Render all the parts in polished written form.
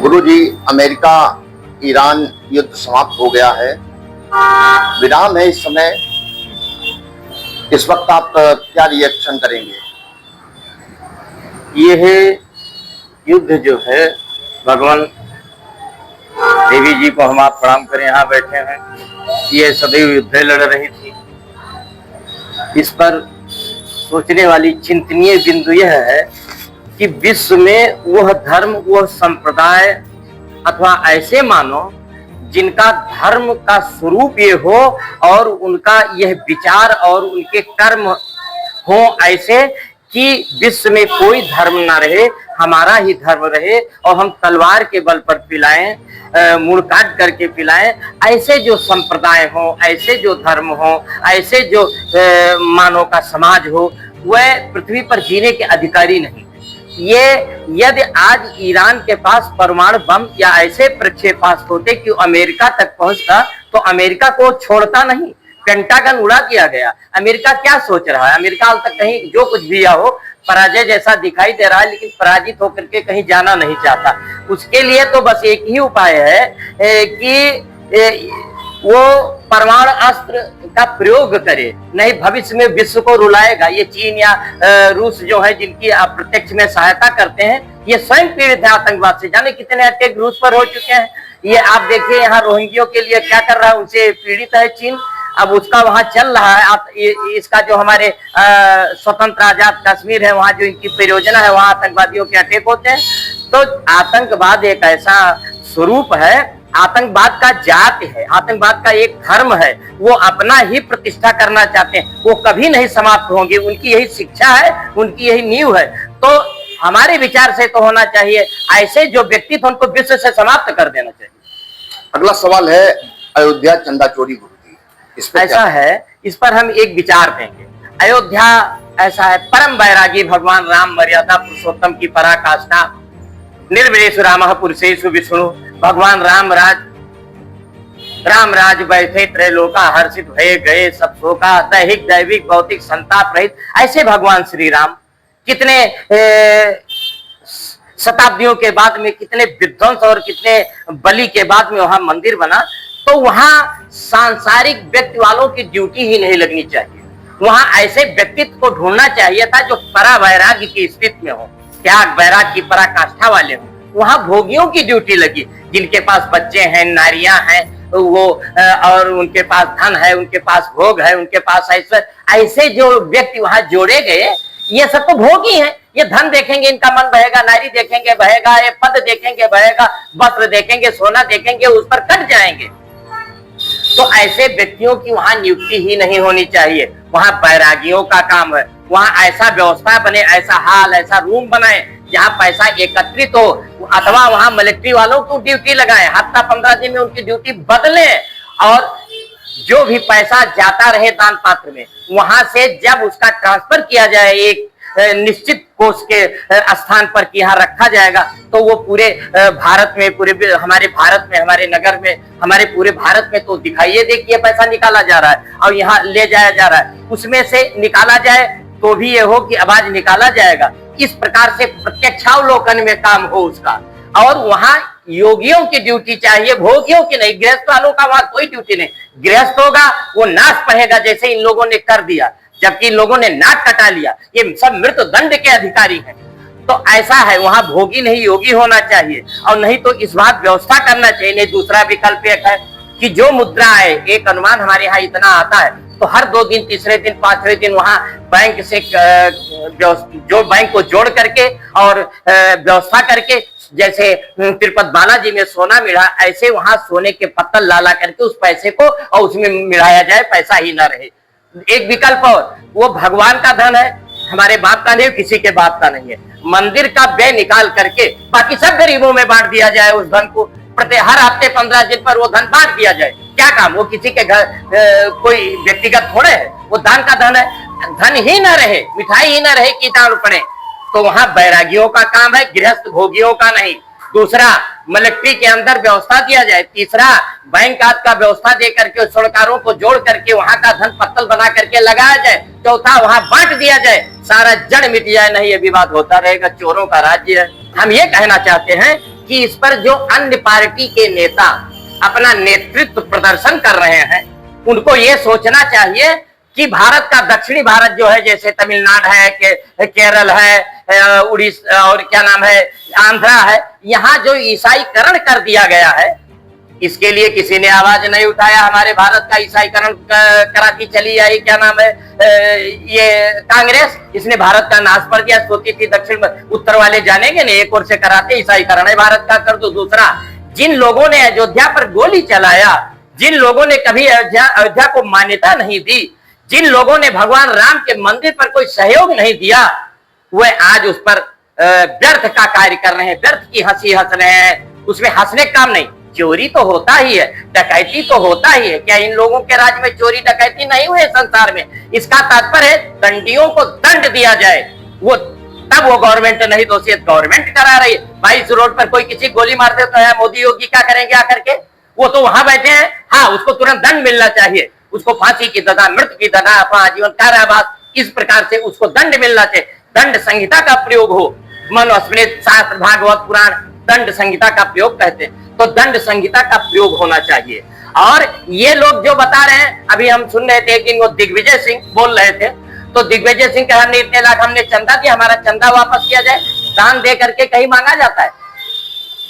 गुरुजी, America Iran युद्ध समाप्त हो गया है, विराम है इस समय। इस वक्त आप क्या रिएक्शन करेंगे? यह युद्ध जो है, भगवान देवी जी को हम आप प्रणाम करें, यहाँ बैठे हैं। ये सदैव युद्ध लड़ रही थी। इस पर सोचने वाली चिंतनीय बिंदु यह है कि विश्व में वह धर्म, वह संप्रदाय अथवा ऐसे मानो जिनका धर्म का स्वरूप ये हो और उनका यह विचार और उनके कर्म हो ऐसे कि विश्व में कोई धर्म ना रहे, हमारा ही धर्म रहे और हम तलवार के बल पर पिलाएं, मुड़ काट करके पिलाएं। ऐसे जो संप्रदाय हो, ऐसे जो धर्म हो, ऐसे जो मानव का समाज हो, वह पृथ्वी पर जीने के अधिकारी नहीं। ये यदि आज ईरान के पास परमाणु बम या ऐसे प्रक्षेपास्त्र होते कि अमेरिका तक पहुंचता तो अमेरिका को छोड़ता नहीं। पेंटागन उड़ा दिया गया। अमेरिका क्या सोच रहा है? अमेरिका हाल तक कहीं जो कुछ भी हो पराजय जैसा दिखाई दे रहा है, लेकिन पराजित होकर के कहीं जाना नहीं चाहता। उसके लिए तो बस एक ही उपाय है कि वो परमाणु अस्त्र का प्रयोग करे, नहीं भविष्य में विश्व को रुलाएगा। ये चीन या रूस जो है, जिनकी अप्रत्यक्ष में सहायता करते हैं, ये स्वयं पीड़ित है आतंकवाद से। जाने कितने अटैक रूस पर हो चुके हैं। ये आप देखिए यहाँ रोहिंग्यों के लिए क्या कर रहा है, उनसे पीड़ित है चीन। अब उसका वहां चल रहा है। इसका जो हमारे स्वतंत्र आजाद कश्मीर है, वहां जो इनकी परियोजना है, वहां आतंकवादियों के अटैक होते हैं। तो आतंकवाद एक ऐसा स्वरूप है, आतंकवाद का जाति है, आतंकवाद का एक धर्म है। वो अपना ही प्रतिष्ठा करना चाहते हैं, वो कभी नहीं समाप्त होंगे। उनकी यही शिक्षा है, उनकी यही नींव है। तो हमारे विचार से तो होना चाहिए, ऐसे जो व्यक्तित्व उनको विश्व से समाप्त कर देना चाहिए। अगला सवाल है अयोध्या चंदा चोरी। गुरुजी, इस पर ऐसा है, इस पर हम एक विचार देंगे। अयोध्या ऐसा है, परम वैरागी भगवान राम मर्यादा पुरुषोत्तम की पराकाष्ठा, निर्विशेषु रामः पुरुषेषु विष्णु। भगवान राम राज बैठे त्रैलोका, हर्षित भये गए सब शोका, दैहिक दैविक भौतिक संताप रहित। ऐसे भगवान श्री राम कितने शताब्दियों के बाद में, कितने विध्वंस और कितने बलि के बाद में वहां मंदिर बना। तो वहां सांसारिक व्यक्ति वालों की ड्यूटी ही नहीं लगनी चाहिए। वहां ऐसे व्यक्तित्व को ढूंढना चाहिए था जो परा वैराग्य की स्थिति में हो, त्याग वैराग्य की पराकाष्ठा वाले हो। वहां भोगियों की ड्यूटी लगी, जिनके पास बच्चे हैं, नारियां हैं, वो और उनके पास धन है, उनके पास भोग है, उनके पास ऐश्वर्य। ऐसे जो व्यक्ति वहां जोड़े गए, ये सब तो भोगी हैं। ये धन देखेंगे इनका मन बहेगा, नारी देखेंगे बहेगा, ये पद देखेंगे बहेगा, वस्त्र देखेंगे, सोना देखेंगे, उस पर कट जाएंगे। तो ऐसे व्यक्तियों की वहां नियुक्ति ही नहीं होनी चाहिए। वहां बैरागियों का काम है। वहां ऐसा व्यवस्था बने, ऐसा हाल, ऐसा रूम बनाए जहां पैसा एकत्रित हो, अथवा वहां मिलिट्री वालों को ड्यूटी लगाए, हफ्ता 15 दिन में उनकी ड्यूटी बदले, और जो भी पैसा जाता रहे दान पात्र में, वहां से जब उसका ट्रांसफर किया जाए एक निश्चित कोष के स्थान पर कि यहाँ रखा जाएगा, तो वो पूरे भारत में, पूरे हमारे भारत में, हमारे नगर में, हमारे पूरे भारत में तो दिखाइए दे कि ये पैसा निकाला जा रहा है और यहाँ ले जाया जा रहा है। उसमें से निकाला जाए तो भी ये हो कि आवाज निकाला जाएगा। इस प्रकार से प्रत्यक्षावलोकन में काम हो उसका। और वहां योगियों की ड्यूटी चाहिए, भोगियों की नहीं। गृहस्थ वालों का वहां कोई ड्यूटी नहीं। गृहस्थ होगा वो नाश पहेगा, जैसे इन लोगों ने कर दिया, जबकि इन लोगों ने नाक कटा लिया। ये सब मृत्यु दंड के अधिकारी हैं। तो ऐसा है, वहां भोगी नहीं योगी होना चाहिए। और नहीं तो इस बात व्यवस्था करना चाहिए। नहीं, दूसरा विकल्प एक है कि जो मुद्रा है, एक अनुमान हमारे यहाँ इतना आता है, तो हर 2 दिन, तीसरे दिन, 5वें दिन वहां बैंक से जो बैंक को जोड़ करके और व्यवस्था करके, जैसे तिरुपति बालाजी में सोना मिला, ऐसे वहां सोने के पत्तल ला करके उस पैसे को और उसमें मिलाया जाए, पैसा ही ना रहे। एक विकल्प और, वो भगवान का धन है, हमारे बाप का नहीं, किसी के बाप का नहीं है। मंदिर का व्यय निकाल करके बाकी सब गरीबों में बांट दिया जाए। उस धन को हर हफ्ते 15 दिन पर वो धन बांट दिया जाए। क्या काम, वो किसी के घर कोई व्यक्तिगत थोड़े है, वो दान का धन है। धन ही ना रहे, मिठाई ही ना रहे कि दान पड़े, तो वहां बैरागियों का काम है, गृहस्थ भोगियों का नहीं। दूसरा, मिलिट्री के अंदर व्यवस्था दिया जाए। तीसरा, बैंक आदि का व्यवस्था दे करके सड़कारों को जोड़ करके वहां का धन पत्तल बना करके लगाया जाए। चौथा, वहां बांट दिया जाए, सारा जड़ मिट जाए। नहीं, ये विवाद होता रहेगा, चोरों का राज्य है। हम ये कहना चाहते हैं कि इस पर जो अन्य पार्टी के नेता अपना नेतृत्व प्रदर्शन कर रहे हैं, उनको ये सोचना चाहिए कि भारत का दक्षिणी भारत जो है, जैसे तमिलनाडु है, केरल है, उड़ीसा और क्या नाम है, आंध्रा है, यहाँ जो ईसाईकरण कर दिया गया है, इसके लिए किसी ने आवाज नहीं उठाया। हमारे भारत का ईसाईकरण कराती चली आई, क्या नाम है, ये कांग्रेस, इसने भारत का नाश कर दिया। सोचती थी दक्षिण उत्तर वाले जानेंगे नहीं, एक ओर से कराते ईसाईकरण है भारत का, कर दो। दूसरा, जिन लोगों ने अयोध्या पर गोली चलाया, जिन लोगों ने कभी अयोध्या को मान्यता नहीं दी, जिन लोगों ने भगवान राम के मंदिर पर कोई सहयोग नहीं दिया, वह आज उस पर व्यर्थ का कार्य कर रहे हैं, व्यर्थ की हंसी हंस रहे हैं। उसमें हंसने का काम नहीं, चोरी तो होता ही है, डकैती तो होता ही है। क्या इन लोगों के राज्य में चोरी डकैती नहीं हुए संसार में? इसका तात्पर्य है दंडियों को दंड दिया जाए, वो तब वो गवर्नमेंट नहीं दोषी, गवर्नमेंट करा रही है। भाई इस रोड पर कोई किसी गोली मार दे तो है, मोदी योगी क्या करेंगे आकर के? वो तो वहां बैठे हैं। हाँ, उसको तुरंत दंड मिलना चाहिए, उसको फांसी की सजा, मृत्यु की सजा, अपना आजीवन कारावास, इस प्रकार से उसको दंड मिलना चाहिए। दंड संहिता का प्रयोग हो, मनुस्मृति, शास्त्र, भागवत, पुराण दंड संहिता का प्रयोग कहते हैं, तो दंड संहिता का प्रयोग होना चाहिए। और ये लोग जो बता रहे हैं, अभी हम सुन रहे थे कि वो दिग्विजय सिंह बोल रहे थे, तो दिग्विजय सिंह का हमने इतने लाख हमने चंदा दिया, हमारा चंदा वापस किया जाए। दान दे करके कहीं मांगा जाता है?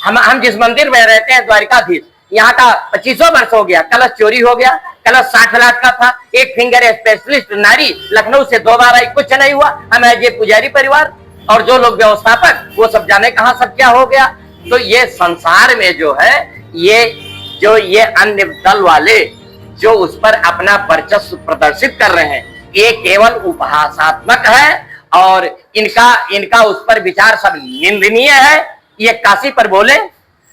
हम जिस मंदिर में रहते हैं, द्वारिकाधीश, यहाँ का 25 वर्ष हो गया, कलश चोरी हो गया, कलश 60 लाख का था। एक फिंगर स्पेशलिस्ट नारी लखनऊ से 2 बार आई, कुछ नहीं हुआ। हम है ये पुजारी परिवार और जो लोग व्यवस्थापक, वो सब जाने कहां सब क्या हो गया। तो ये संसार में जो है, ये अन्य दल वाले जो उस पर अपना वर्चस्व प्रदर्शित कर रहे हैं, ये केवल उपहासात्मक है और इनका उस पर विचार सब निंदनीय है। ये काशी पर बोले,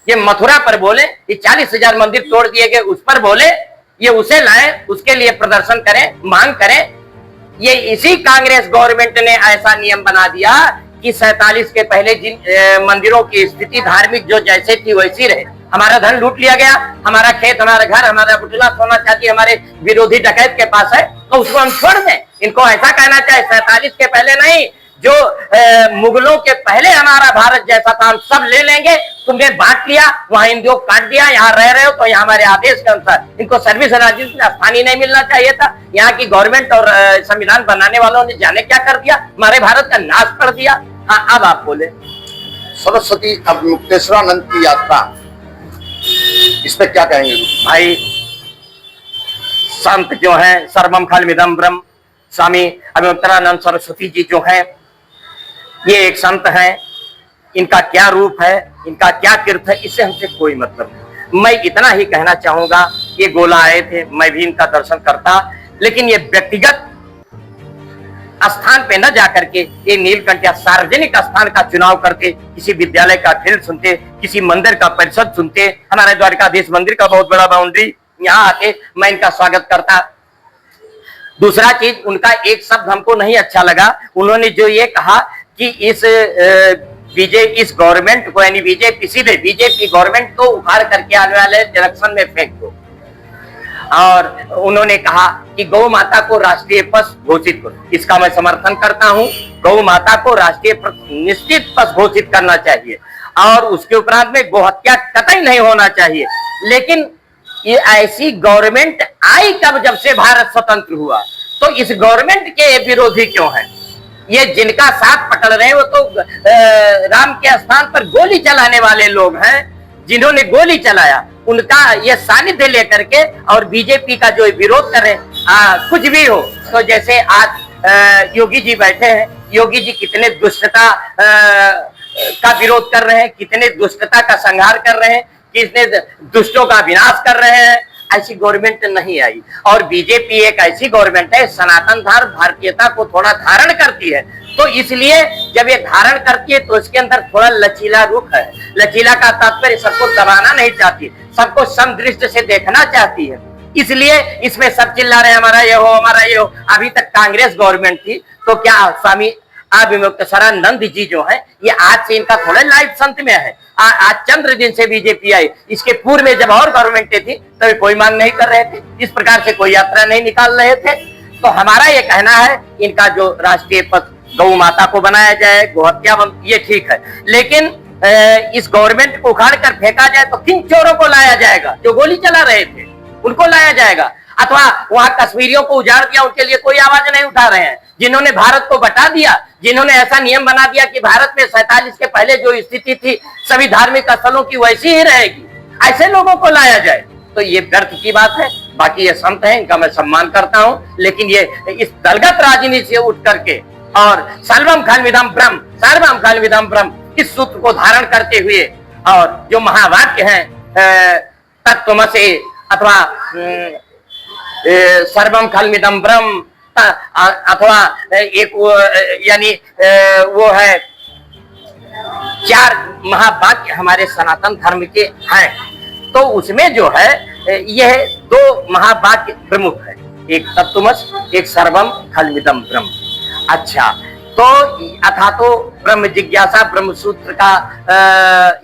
ये मथुरा पर बोले, ये 40,000 मंदिर तोड़ दिए गए उस पर बोले, ये उसे लाए, उसके लिए प्रदर्शन करें, मांग करें। ये इसी कांग्रेस गवर्नमेंट ने ऐसा नियम बना दिया कि 47 के पहले जिन मंदिरों की स्थिति धार्मिक जो जैसे थी वैसी रहे। हमारा धन लूट लिया गया, हमारा खेत, हमारा घर, हमारा बुटला, सोना चांदी हमारे विरोधी डकैत के पास है, तो उसको हम छोड़ दें। इनको ऐसा कहना चाहिए, 47 के पहले नहीं, जो मुगलों के पहले हमारा भारत जैसा था, हम सब ले लेंगे। तुमने बांट लिया, वहां हिंदुओं को काट दिया, यहाँ रह रहे हो तो यहाँ हमारे आदेश के अनुसार इनको सर्विस स्थान ही नहीं मिलना चाहिए था। यहाँ की गवर्नमेंट और संविधान बनाने वालों ने जाने क्या कर दिया, हमारे भारत का नाश कर दिया। हाँ, अब आप बोले। सरस्वती अब मुक्तेश्वरानंद की यात्रा, इस पे क्या कहेंगे भाई? संत जो है, सर्वम खलमिदं ब्रह्म, स्वामी अभिमुक्तानंद सरस्वती जी जो है, ये एक संत है। इनका क्या रूप है, इनका क्या तीर्थ है, इससे हमसे कोई मतलब नहीं। मैं इतना ही कहना चाहूंगा, ये गोला आए थे, मैं भी इनका दर्शन करता, लेकिन ये व्यक्तिगत स्थान पे न जाकर के ये नीलकंठ या सार्वजनिक स्थान का चुनाव करते, किसी विद्यालय का फील्ड सुनते, किसी मंदिर का परिषद सुनते, हमारे द्वारिकाधीश मंदिर का बहुत बड़ा बाउंड्री, यहाँ आके मैं इनका स्वागत करता। दूसरा चीज, उनका एक शब्द हमको नहीं अच्छा लगा। उन्होंने जो ये कहा कि इस गवर्नमेंट को, यानी बीजेपी गवर्नमेंट को उखाड़ करके आने वाले इलेक्शन में फेंक दो। और उन्होंने कहा कि गौ माता को राष्ट्रीय पशु घोषित करो। इसका मैं समर्थन करता हूं। गौ माता को राष्ट्रीय निश्चित पशु घोषित करना चाहिए और उसके उपरांत में गोहत्या कतई नहीं होना चाहिए। लेकिन ये ऐसी गवर्नमेंट आई कब, जब से भारत स्वतंत्र हुआ, तो इस गवर्नमेंट के विरोधी क्यों हैं? ये जिनका साथ पकड़ रहे हैं वो तो राम के स्थान पर गोली चलाने वाले लोग हैं। जिन्होंने गोली चलाया उनका ये सानिध्य लेकर के और बीजेपी का जो विरोध कर रहे हैं, कुछ भी हो। तो जैसे आज योगी जी बैठे हैं, योगी जी कितने दुष्टता का विरोध कर रहे हैं, कितने दुष्टता का संहार कर रहे हैं, कितने दुष्टों का विनाश कर रहे हैं। ऐसी गवर्नमेंट नहीं आई। और बीजेपी एक ऐसी गवर्नमेंट है, सनातन धर्म भारतीयता को थोड़ा धारण करती है, तो इसलिए जब ये धारण करती है तो इसके अंदर थोड़ा लचीला रूप है। लचीला का तात्पर्य सबको दबाना नहीं चाहती, सबको समदृष्टि से देखना चाहती है। इसलिए इसमें सब चिल्ला रहे हमारा ये हो, हमारा ये हो। अभी तक कांग्रेस गवर्नमेंट थी, तो क्या स्वामी अभिमुक्तेश्वरानंद जी जो है, ये आज से इनका थोड़ा लाइफ संत में है। आज चंद्र दिन से बीजेपी आई। इसके पूर्व में जब और गवर्नमेंटें थी तभी कोई मांग नहीं कर रहे थे, इस प्रकार से कोई यात्रा नहीं निकाल रहे थे। तो हमारा ये कहना है, इनका जो राष्ट्रीय पद गौ माता को बनाया जाए, गोहत्या, ये ठीक है, लेकिन इस गवर्नमेंट को उखाड़ कर फेंका जाए तो किन चोरों को लाया जाएगा? जो गोली चला रहे थे उनको लाया जाएगा, अथवा वहां कश्मीरियों को उजाड़ दिया उनके लिए कोई आवाज नहीं उठा रहे हैं, जिन्होंने भारत को बटा दिया, जिन्होंने ऐसा नियम बना दिया कि भारत में 47 के पहले जो स्थिति थी सभी धार्मिक स्थलों की वैसी ही रहेगी, ऐसे लोगों को लाया जाए तो ये व्यर्थ की बात है। बाकी ये संत हैं, इनका मैं सम्मान करता हूं, लेकिन ये इस दलगत राजनीति से उठ करके और सर्वम खलविदम ब्रह्म, सर्वम खलविदम ब्रह्म इस सूत्र को धारण करते हुए और जो महावाक्य हैं तत्त्वमसि अथवा सर्वम खलविदम ब्रह्म अथवा एक यानी वो है 4 महावाक्य हमारे सनातन धर्म के हैं, तो उसमें जो है यह 2 महावाक्य प्रमुख है, एक तत्त्वमसि, एक सर्वम खलविदम ब्रह्म। अच्छा, तो अथा तो ब्रह्म जिज्ञासा ब्रह्म सूत्र का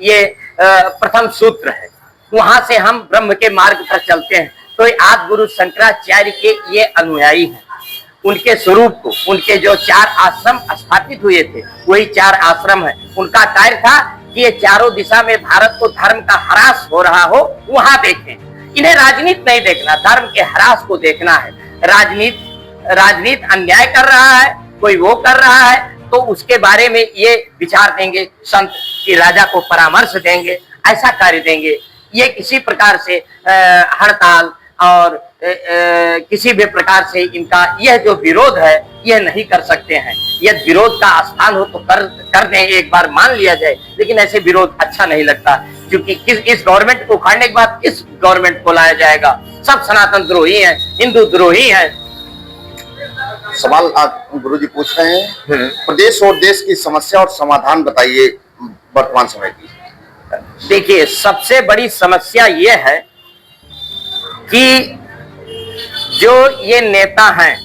ये प्रथम सूत्र है, वहां से हम ब्रह्म के मार्ग पर चलते हैं। तो आदि गुरु शंकराचार्य के ये अनुयायी हैं, उनके स्वरूप को, उनके जो 4 आश्रम स्थापित हुए थे वही 4 आश्रम है। उनका कार्य था कि ये चारों दिशा में भारत को धर्म का ह्रास हो रहा हो वहां देखें, इन्हें राजनीति नहीं देखना, धर्म के ह्रास को देखना है। राजनीति अन्याय कर रहा है, कोई वो कर रहा है तो उसके बारे में ये विचार देंगे संत कि राजा को परामर्श देंगे, ऐसा कार्य देंगे। ये किसी प्रकार से हड़ताल और किसी भी प्रकार से इनका यह जो विरोध है यह नहीं कर सकते हैं। यदि विरोध का स्थान हो तो कर दें, एक बार मान लिया जाए, लेकिन ऐसे विरोध अच्छा नहीं लगता, क्योंकि इस गवर्नमेंट को उखाड़ने के बाद किस गवर्नमेंट को लाया जाएगा? सब सनातन द्रोही हैं, हिंदू द्रोही हैं। सवाल आप गुरुजी पूछ रहे हैं, प्रदेश और देश की समस्या और समाधान बताइए वर्तमान समय की। देखिए, सबसे बड़ी समस्या ये है कि जो ये नेता हैं,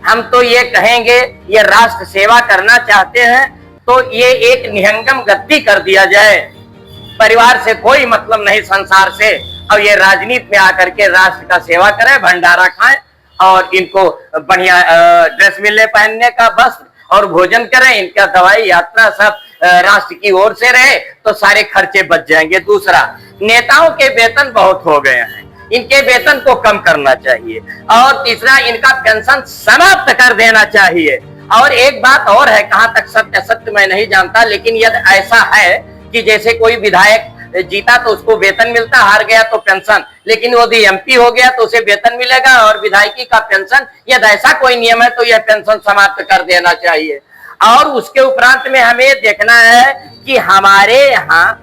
हम तो ये कहेंगे ये राष्ट्र सेवा करना चाहते हैं तो ये एक निहंगम गद्दी कर दिया जाए, परिवार से कोई मतलब नहीं संसार से, और ये राजनीति में आकर के राष्ट्र का सेवा करें, भंडारा खाएं और इनको बढ़िया ड्रेस मिलने पहनने का वस्त्र और भोजन करें, इनका दवाई यात्रा सब राष्ट्र की ओर से रहे तो सारे खर्चे बच जाएंगे। दूसरा, नेताओं के वेतन बहुत हो गए हैं, इनके वेतन को कम करना चाहिए। और तीसरा, इनका पेंशन समाप्त कर देना चाहिए। और एक बात और है, कहां तक सत्य सत्य मैं नहीं जानता, लेकिन यदि ऐसा है कि जैसे कोई विधायक जीता तो उसको वेतन मिलता, हार गया तो पेंशन, लेकिन यदि एमपी हो गया तो उसे वेतन मिलेगा और विधायकी का पेंशन, यदि ऐसा कोई नियम है तो यह पेंशन समाप्त कर देना चाहिए। और उसके उपरांत में हमें देखना है कि हमारे यहाँ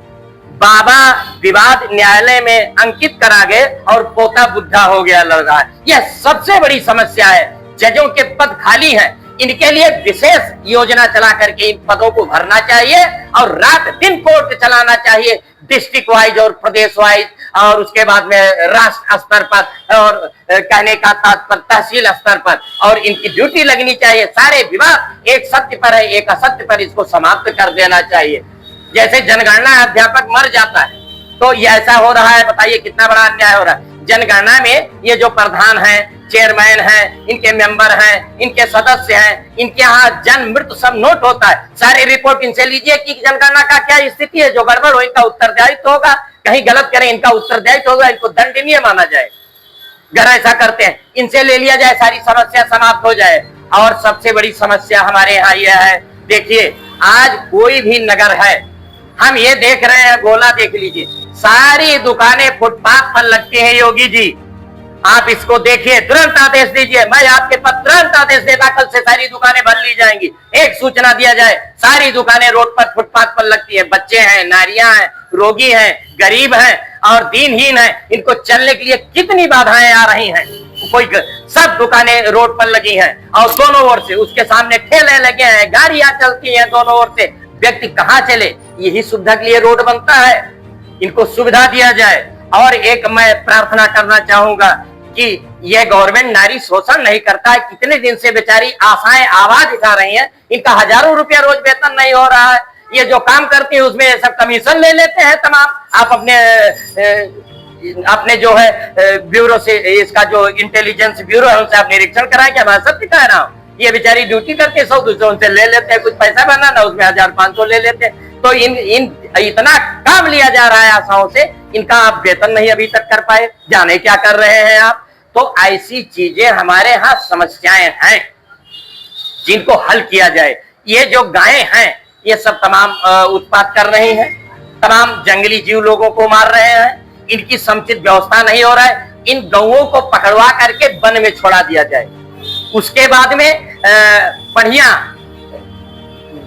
बाबा विवाद न्यायालय में अंकित करा गए और पोता बुद्धा हो गया लड़का है। यह सबसे बड़ी समस्या है। जजों के पद खाली हैं, इनके लिए विशेष योजना चला करके इन पदों को भरना चाहिए और रात दिन कोर्ट चलाना चाहिए, डिस्ट्रिक्ट वाइज और प्रदेश वाइज, और उसके बाद में राष्ट्र स्तर पर और कहने का तात्पर्य तहसील स्तर पर, और इनकी ड्यूटी लगनी चाहिए। सारे विवाद एक सत्य पर है, एक असत्य पर, इसको समाप्त कर देना चाहिए। जैसे जनगणना अध्यापक मर जाता है तो ये ऐसा हो रहा है, बताइए कितना बड़ा अन्याय हो रहा है। जनगणना में ये जो प्रधान है, चेयरमैन है, इनके मेंबर हैं, इनके सदस्य हैं, इनके यहाँ जन्म मृत्यु सब नोट होता है, सारी रिपोर्ट इनसे लीजिए कि जनगणना का क्या स्थिति है। जो गड़बड़ हो इनका उत्तरदायित्व होगा, कहीं गलत करें इनका उत्तरदायित्व होगा, इनको दंडनीय माना जाए। अगर ऐसा करते हैं, इनसे ले लिया जाए, सारी समस्या समाप्त हो जाए। और सबसे बड़ी समस्या हमारे यहाँ यह है, देखिए आज कोई भी नगर है, हम ये देख रहे हैं, गोला देख लीजिए, सारी दुकानें फुटपाथ पर लगती हैं। योगी जी आप इसको देखिए, तुरंत आदेश दीजिए, मैं आपके पास तुरंत आदेश देता, कल से सारी दुकानें भर ली जाएंगी। एक सूचना दिया जाए, सारी दुकानें रोड पर फुटपाथ पर लगती है। बच्चे हैं, नारियां हैं, रोगी हैं, गरीब हैं और दीनहीन हैं, इनको चलने के लिए कितनी बाधाएं आ रही हैं। कोई सब दुकानें रोड पर लगी हैं और दोनों ओर से उसके सामने ठेले लगे हैं, गाड़ियां चलती हैं दोनों ओर से, व्यक्ति कहाँ चले? यही सुविधा के लिए रोड बनता है, इनको सुविधा दिया जाए। और एक मैं प्रार्थना करना चाहूंगा कि यह गवर्नमेंट नारी शोषण नहीं करता है। कितने दिन से बेचारी आशाएं आवाज उठा रही हैं, इनका हजारों रुपया रोज वेतन नहीं हो रहा है। ये जो काम करती है उसमें सब कमीशन ले लेते हैं तमाम। आप अपने जो है ब्यूरो से, इसका जो इंटेलिजेंस ब्यूरो है उनसे आप निरीक्षण कराएं, क्या मैं सत्य कह रहा हूँ? ये बेचारी ड्यूटी करके 100-200 उनसे ले लेते हैं, कुछ पैसा बनाना उसमें 1000-500 ले लेते हैं। तो इन इन इतना काम लिया जा रहा है आशाओं से, इनका आप वेतन नहीं अभी तक कर पाए, जाने क्या कर रहे हैं आप। तो ऐसी चीजें हमारे यहाँ समस्याएं हैं जिनको हल किया जाए। ये जो गायें हैं ये सब तमाम उत्पात कर रही हैं, तमाम जंगली जीव लोगों को मार रहे हैं, इनकी समुचित व्यवस्था नहीं हो रहा है। इन गौओं को पकड़वा करके वन में छोड़ा दिया जाए, उसके बाद में बढ़िया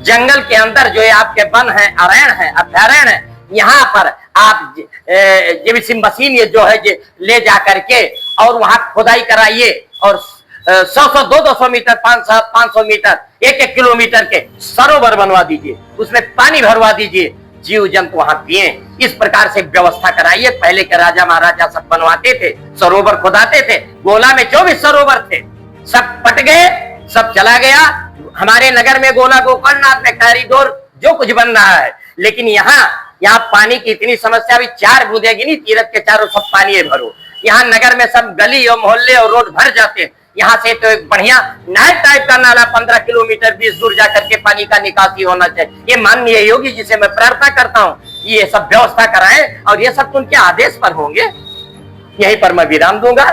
जंगल के अंदर जो है आपके वन है, अरण्य है, अभ्यारण्य है, यहाँ पर आप जेबीसी मशीन ये जो है ले जा करके और वहां खुदाई कराइए और 100-100, 200 मीटर, 500 मीटर, 1-1 किलोमीटर के सरोवर बनवा दीजिए, उसमें पानी भरवा दीजिए, जीव जंतु वहां पिए। इस प्रकार से व्यवस्था कराइए। पहले के राजा महाराजा सब बनवाते थे, सरोवर खुदाते थे। गोला में 24 सरोवर थे, सब पट गए, सब चला गया। हमारे नगर में गोला, गोकर्णनाथ में कॉरिडोर जो कुछ बन रहा है, लेकिन यहाँ पानी की इतनी समस्या भी, 4 बूंदेगी नहीं, तीरथ के चारों सब पानी भरो। यहाँ नगर में सब गली और मोहल्ले और रोड भर जाते हैं। यहाँ से तो एक बढ़िया नहर टाइप का नाला 15 किलोमीटर 20 दूर जाकर के पानी का निकासी होना चाहिए। ये माननीय योगी जी से मैं प्रार्थना करता हूँ, ये सब व्यवस्था कराएं और ये सब उनके आदेश पर होंगे। यहीं पर मैं विराम दूंगा।